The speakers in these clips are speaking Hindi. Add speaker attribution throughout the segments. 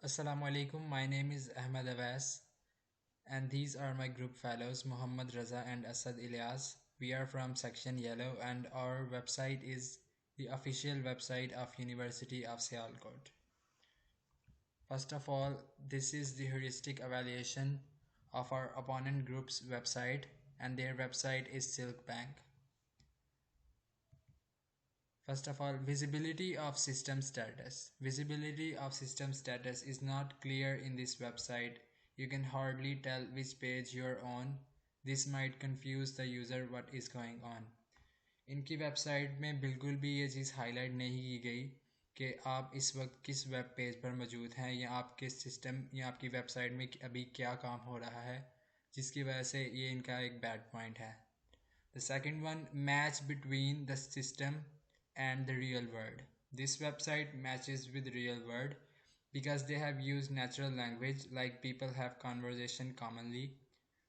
Speaker 1: Assalamu alaikum. My name is Ahmed Abbas, and these are my group fellows Muhammad Raza and Asad Ilyas. We are from Section Yellow, and our website is the official website of University of Sialkot. First of all, this is the heuristic evaluation of our opponent group's website, and their website is Silk Bank. First of all, visibility of system status. Visibility of system status is not clear in this website. You can hardly tell which page you're on. This might confuse the user what is going on. इनकी वेबसाइट में बिल्कुल भी ये चीज़ हाईलाइट नहीं की गई कि आप इस वक्त किस वेब पेज पर मौजूद हैं या आप किस सिस्टम या आपकी वेबसाइट में अभी क्या काम हो रहा है, जिसकी वजह से ये इनका एक बैड पॉइंट है. The second one, match between the system and the real world. This website matches with real world because they have used natural language like people have conversation commonly.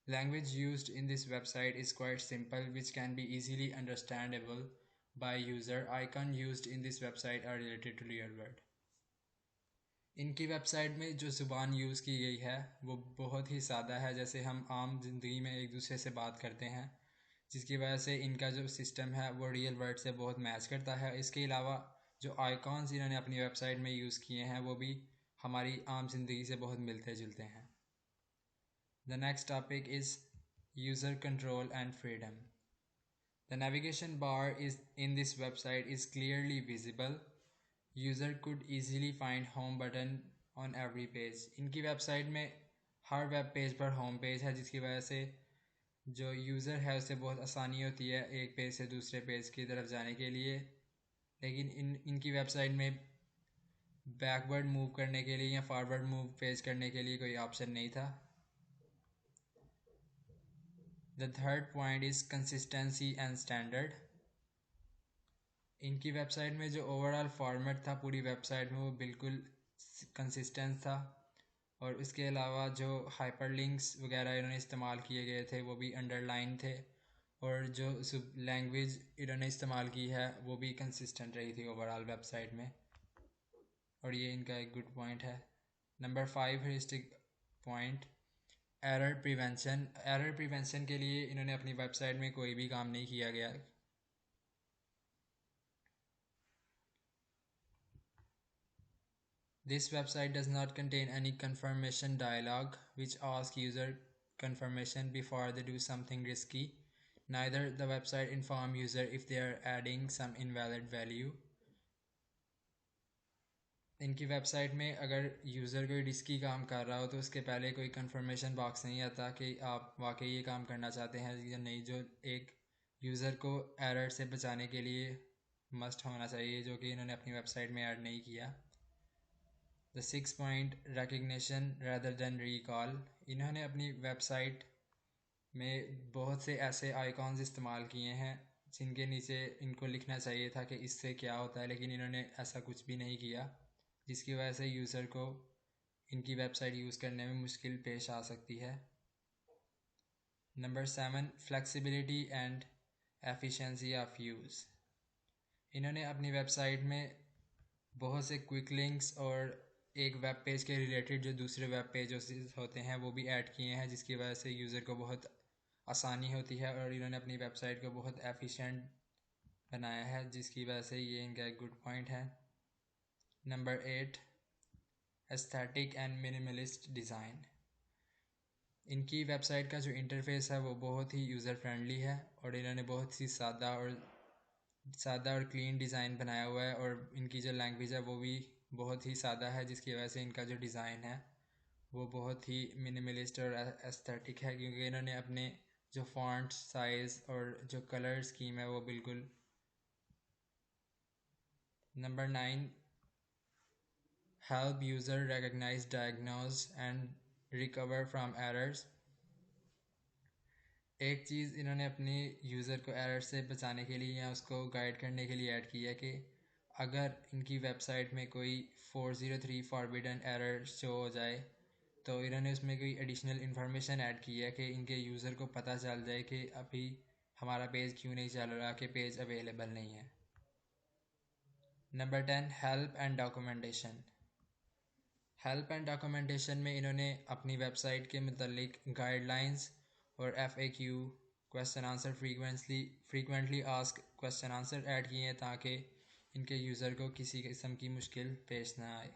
Speaker 1: Language used in this website is quite simple, which can be easily understandable by user. Icon used in this website are related to real world. इनकी वेबसाइट में जो ज़ुबान यूज़ की गई है वो बहुत ही सादा है, जैसे हम आम ज़िंदगी में एक दूसरे से बात करते हैं, जिसकी वजह से इनका जो सिस्टम है वो रियल वर्ल्ड से बहुत मैच करता है. इसके अलावा जो आइकॉन्स इन्होंने अपनी वेबसाइट में यूज़ किए हैं वो भी हमारी आम जिंदगी से बहुत मिलते जुलते हैं. The next topic is user control and freedom. The navigation bar is in this website is clearly visible. User could easily find home button on every page. इनकी वेबसाइट में हर वेब पेज पर होम पेज है, जिसकी वजह से जो यूज़र है उससे बहुत आसानी होती है एक पेज से दूसरे पेज की तरफ जाने के लिए. लेकिन इनकी वेबसाइट में बैकवर्ड मूव करने के लिए या फॉरवर्ड मूव पेज करने के लिए कोई ऑप्शन नहीं था. The third point is consistency and standard. इनकी वेबसाइट में जो ओवरऑल फॉर्मेट था पूरी वेबसाइट में वो बिल्कुल कंसिस्टेंट था, और इसके अलावा जो हाइपरलिंक्स वगैरह इन्होंने इस्तेमाल किए गए थे वो भी अंडरलाइन थे, और जो लैंग्वेज इन्होंने इस्तेमाल की है वो भी कंसिस्टेंट रही थी ओवरऑल वेबसाइट में, और ये इनका एक गुड पॉइंट है. Number 5 heuristic point, error prevention. Error prevention के लिए इन्होंने अपनी वेबसाइट में कोई भी काम नहीं किया गया. This website does not contain any confirmation dialog which asks user confirmation before they do something risky. Neither the website inform user if they are adding some invalid value. इनकी वेबसाइट में अगर यूज़र कोई रिस्की काम कर रहा हो तो उसके पहले कोई कंफर्मेशन बॉक्स नहीं आता कि आप वाकई ये काम करना चाहते हैं या नहीं, जो एक यूज़र को एरर से बचाने के लिए मस्ट होना चाहिए, जो कि इन्होंने अपनी वेबसाइट में ऐड नहीं किया. The 6 point, recognition rather than recall. इन्होंने अपनी वेबसाइट में बहुत से ऐसे आइकॉन्स इस्तेमाल किए हैं जिनके नीचे इनको लिखना चाहिए था कि इससे क्या होता है, लेकिन इन्होंने ऐसा कुछ भी नहीं किया, जिसकी वजह से यूज़र को इनकी वेबसाइट यूज़ करने में मुश्किल पेश आ सकती है. Number 7, flexibility and efficiency of use. इन्होंने अपनी वेबसाइट में बहुत से क्विक लिंक्स और एक वेब पेज के रिलेटेड जो दूसरे वेब पेज होते हैं वो भी ऐड किए हैं, जिसकी वजह से यूज़र को बहुत आसानी होती है, और इन्होंने अपनी वेबसाइट को बहुत एफिशिएंट बनाया है, जिसकी वजह से ये इनका एक गुड पॉइंट है. Number 8, aesthetic and minimalist design. इनकी वेबसाइट का जो इंटरफेस है वो बहुत ही यूज़र फ्रेंडली है, और इन्होंने बहुत ही सादा और क्लीन डिज़ाइन बनाया हुआ है, और इनकी जो लैंग्वेज है वो भी बहुत ही सादा है, जिसकी वजह से इनका जो डिज़ाइन है वो बहुत ही मिनिमलिस्ट और एस्थेटिक है, क्योंकि इन्होंने अपने जो फॉन्ट साइज़ और जो कलर स्कीम है वो बिल्कुल. Number 9, help user recognize, diagnose and recover from errors. एक चीज़ इन्होंने अपने यूज़र को एरर से बचाने के लिए या उसको गाइड करने के लिए ऐड की है कि अगर इनकी वेबसाइट में कोई 403 फॉरबिडन एरर शो हो जाए तो इन्होंने उसमें कोई एडिशनल इन्फॉर्मेशन ऐड की है कि इनके यूज़र को पता चल जाए कि अभी हमारा पेज क्यों नहीं चल रहा, कि पेज अवेलेबल नहीं है. Number 10, help and documentation. Help and documentation में इन्होंने अपनी वेबसाइट के मतलब गाइडलाइंस और FAQ question answer frequently ask question answer add किए हैं ताकि इनके यूज़र को किसी किस्म की मुश्किल पेश ना आए।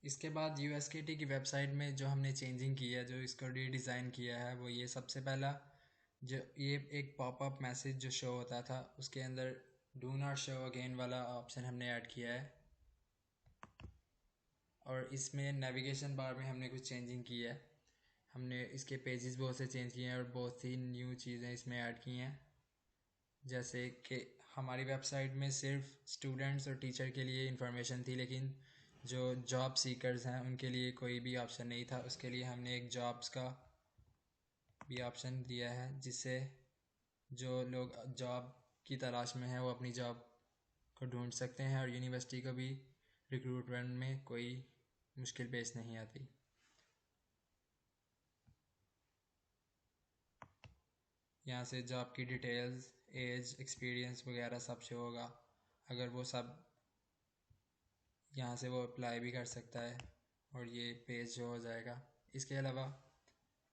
Speaker 1: इसके बाद USKT की वेबसाइट में जो हमने चेंजिंग की है, जो इसको रीडिज़ाइन किया है, वो ये सबसे पहला जो ये एक पॉपअप मैसेज जो शो होता था उसके अंदर डू नॉट शो अगेन वाला ऑप्शन हमने ऐड किया है। और इसमें नेविगेशन बार में हमने कुछ चेंजिंग की है। हमने इसके पेजेस बहुत से चेंज किए हैं और बहुत सी न्यू चीज़ें इसमें ऐड की हैं। जैसे कि हमारी वेबसाइट में सिर्फ स्टूडेंट्स और टीचर के लिए इंफॉर्मेशन थी, लेकिन जो जॉब सीकर्स हैं उनके लिए कोई भी ऑप्शन नहीं था। उसके लिए हमने एक जॉब्स का भी ऑप्शन दिया है, जिससे जो लोग जॉब की तलाश में हैं वो अपनी जॉब को ढूंढ सकते हैं और यूनिवर्सिटी को भी रिक्रूटमेंट में कोई मुश्किल पेश नहीं आती। यहाँ से जॉब की डिटेल्स, एज, एक्सपीरियंस वगैरह सब शो होगा। अगर वो सब यहाँ से वो अप्लाई भी कर सकता है और ये पेज शो हो जाएगा। इसके अलावा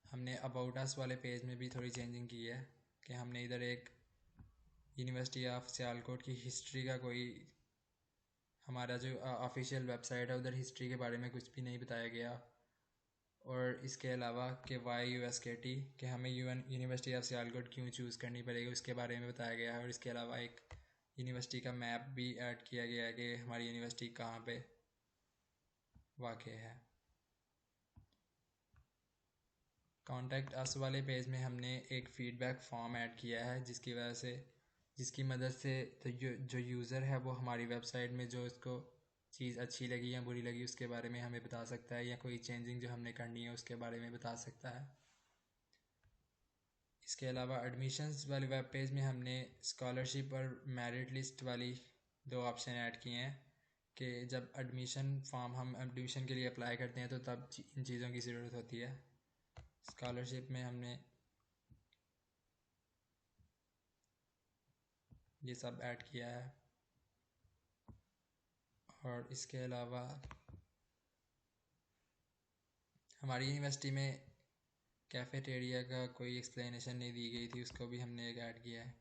Speaker 1: हमने अबाउट अस वाले पेज में भी थोड़ी चेंजिंग की है कि हमने इधर एक यूनिवर्सिटी ऑफ सियालकोट की हिस्ट्री का कोई, हमारा जो ऑफिशियल वेबसाइट है उधर हिस्ट्री के बारे में कुछ भी नहीं बताया गया। और इसके अलावा कि वाई USKT, कि हमें यूनिवर्सिटी ऑफ सियालकोट क्यों चूज़ करनी पड़ेगी उसके बारे में बताया गया है। और इसके अलावा एक यूनिवर्सिटी का मैप भी ऐड किया गया है कि हमारी यूनिवर्सिटी कहाँ पे वाक़ है। कॉन्टैक्ट अस वाले पेज में हमने एक फ़ीडबैक फॉर्म ऐड किया है, जिसकी मदद से तो जो यूज़र है वो हमारी वेबसाइट में जो इसको चीज़ अच्छी लगी या बुरी लगी उसके बारे में हमें बता सकता है, या कोई चेंजिंग जो हमने करनी है उसके बारे में बता सकता है। इसके अलावा एडमिशन्स वाले वेब पेज में हमने स्कॉलरशिप और मेरिट लिस्ट वाली दो ऑप्शन ऐड किए हैं कि जब हम एडमिशन के लिए अप्लाई करते हैं तो तब इन चीज़ों की ज़रूरत होती है। स्कॉलरशिप में हमने ये सब ऐड किया है। और इसके अलावा हमारी यूनिवर्सिटी में कैफ़ेटेरिया का कोई एक्सप्लेनेशन नहीं दी गई थी, उसको भी हमने एक ऐड किया है।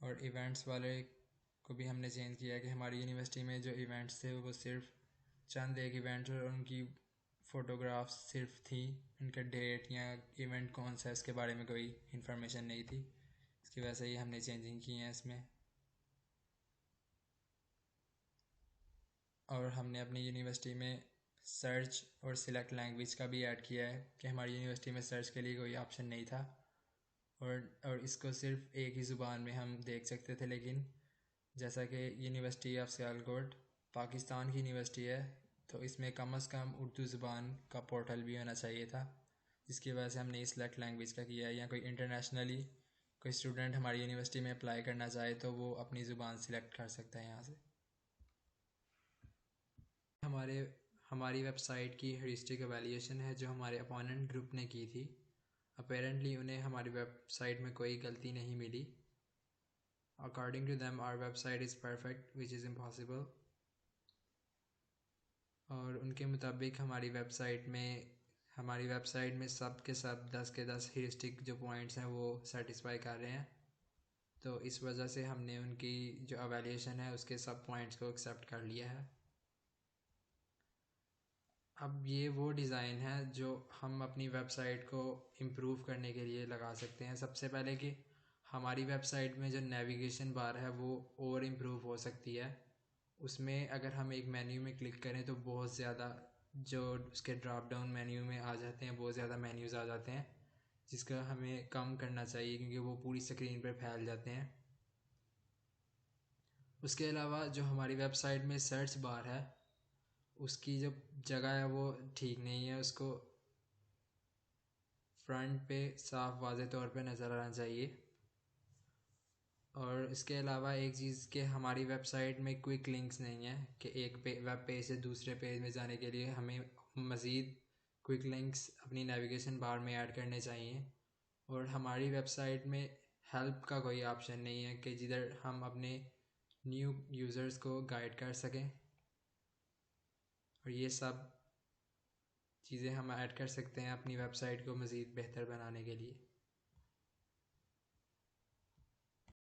Speaker 1: और इवेंट्स वाले को भी हमने चेंज किया है कि हमारी यूनिवर्सिटी में जो इवेंट्स थे वो सिर्फ चंद एक इवेंट और उनकी फ़ोटोग्राफ्स सिर्फ थी, उनका डेट या इवेंट कौन सा है इसके बारे में कोई इन्फॉर्मेशन नहीं थी। इसकी वजह से ही हमने चेंजिंग की है इसमें। और हमने अपनी यूनिवर्सिटी में सर्च और सिलेक्ट लैंग्वेज का भी ऐड किया है कि हमारी यूनिवर्सिटी में सर्च के लिए कोई ऑप्शन नहीं था और इसको सिर्फ एक ही ज़ुबान में हम देख सकते थे। लेकिन जैसा कि यूनिवर्सिटी ऑफ सियालकोट पाकिस्तान की यूनिवर्सिटी है तो इसमें कम से कम उर्दू ज़ुबान का पोर्टल भी होना चाहिए था, जिसकी वजह से हमने सिलेक्ट लैंग्वेज का किया है। या कोई इंटरनेशनली कोई स्टूडेंट हमारी यूनिवर्सिटी में अप्लाई करना चाहे तो वो अपनी ज़ुबान सिलेक्ट कर सकता है यहाँ से। हमारे हमारी वेबसाइट की ह्यूरिस्टिक एवेल्यूएशन है जो हमारे अपोनेंट ग्रुप ने की थी। अपेरेंटली उन्हें हमारी वेबसाइट में कोई गलती नहीं मिली। According to them our website is perfect which is impossible. और उनके मुताबिक हमारी वेबसाइट में सब के सब 10 के 10 ह्यूरिस्टिक जो पॉइंट्स हैं वो सेटिस्फाई कर रहे हैं। तो इस वजह से हमने उनकी जो एवेल्यूएशन है उसके सब पॉइंट्स को एक्सेप्ट कर लिया है। अब ये वो डिज़ाइन है जो हम अपनी वेबसाइट को इम्प्रूव करने के लिए लगा सकते हैं। सबसे पहले कि हमारी वेबसाइट में जो नेविगेशन बार है वो और इम्प्रूव हो सकती है। उसमें अगर हम एक मेन्यू में क्लिक करें तो बहुत ज़्यादा जो उसके ड्रॉप डाउन मेन्यू में आ जाते हैं, बहुत ज़्यादा मेन्यूज़ आ जाते हैं, जिसका हमें कम करना चाहिए क्योंकि वो पूरी स्क्रीन पर फैल जाते हैं। उसके अलावा जो हमारी वेबसाइट में सर्च बार है उसकी जो जगह है वो ठीक नहीं है, उसको फ्रंट पे साफ वाज़े तौर पे नज़र आना चाहिए। और इसके अलावा एक चीज़ कि हमारी वेबसाइट में क्विक लिंक्स नहीं है कि एक वेब पेज से दूसरे पेज में जाने के लिए हमें मज़ीद क्विक लिंक्स अपनी नेविगेशन बार में ऐड करने चाहिए। और हमारी वेबसाइट में हेल्प का कोई ऑप्शन नहीं है कि जिधर हम अपने न्यू यूज़र्स को गाइड कर सकें, और ये सब चीज़ें हम ऐड कर सकते हैं अपनी वेबसाइट को मज़ीद बेहतर बनाने के लिए।